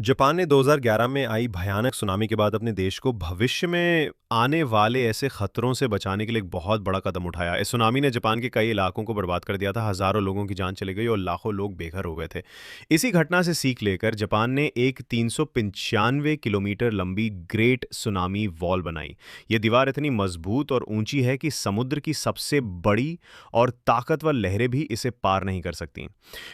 Japan ने 2011 में आई भयानक सुनामी के बाद अपने देश को भविष्य में आने वाले ऐसे खतरों से बचाने के लिए एक बहुत बड़ा कदम उठाया। इस सुनामी ने जापान के कई इलाकों को बर्बाद कर दिया था, हजारों लोगों की जान चली गई और लाखों लोग बेघर हो गए थे। इसी घटना से सीख लेकर जापान ने एक 395 किलोमीटर लंबी ग्रेट सुनामी वॉल बनाई। ये दीवार इतनी मजबूत और ऊंची है कि समुद्र की सबसे बड़ी और ताकतवर लहरें भी इसे पार नहीं कर सकती।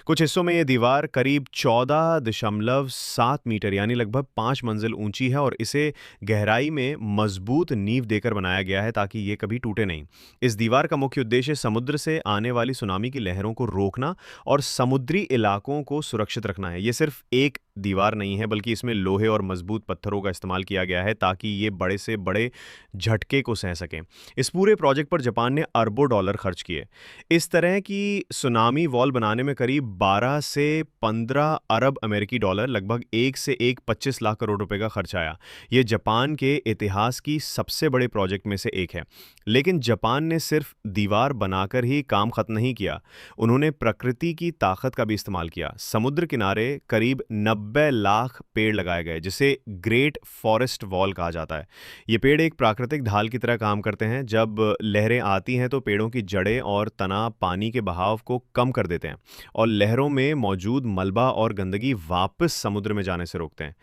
कुछ हिस्सों में ये दीवार करीब 14.7 मीटर यानी लगभग 5 मंजिल ऊंची है और इसे गहराई में मजबूत नींव देकर बनाया गया है ताकि ये कभी टूटे नहीं। इस दीवार का मुख्य उद्देश्य समुद्र से आने वाली सुनामी की लहरों को रोकना और समुद्री इलाकों को सुरक्षित रखना है। ये सिर्फ एक दीवार नहीं है, बल्कि इसमें लोहे और मजबूत पत्थरों का इस्तेमाल किया गया है ताकि ये बड़े से बड़े झटके को सह सकें। इस पूरे प्रोजेक्ट पर जापान ने अरबों डॉलर खर्च किए। इस तरह की सुनामी वॉल बनाने में करीब 12 से 15 अरब अमेरिकी डॉलर, लगभग 1 से 25 लाख करोड़ रुपए का खर्च आया। ये जापान के इतिहास की सबसे बड़े प्रोजेक्ट में से एक है। लेकिन जापान ने सिर्फ दीवार बनाकर ही काम खत्म नहीं किया। उन्होंने प्रकृति की ताकत का भी इस्तेमाल किया। समुद्र किनारे करीब 90 लाख पेड़ लगाए गए, जिसे ग्रेट फॉरेस्ट वॉल कहा जाता है। ये पेड़ एक प्राकृतिक ढाल की तरह काम करते हैं। जब लहरें आती हैं तो पेड़ों की जड़ें और तना पानी के बहाव को कम कर देते हैं और लहरों में मौजूद मलबा और गंदगी वापस समुद्र में जाने से रोकते हैं।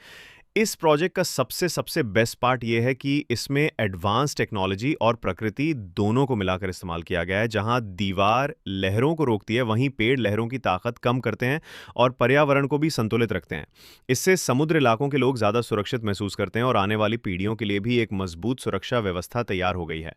इस प्रोजेक्ट का सबसे सबसे बेस्ट पार्ट यह है कि इसमें एडवांस टेक्नोलॉजी और प्रकृति दोनों को मिलाकर इस्तेमाल किया गया है। जहां दीवार लहरों को रोकती है, वहीं पेड़ लहरों की ताकत कम करते हैं और पर्यावरण को भी संतुलित रखते हैं। इससे समुद्र इलाकों के लोग ज्यादा सुरक्षित महसूस करते हैं और आने वाली पीढ़ियों के लिए भी एक मजबूत सुरक्षा व्यवस्था तैयार हो गई है।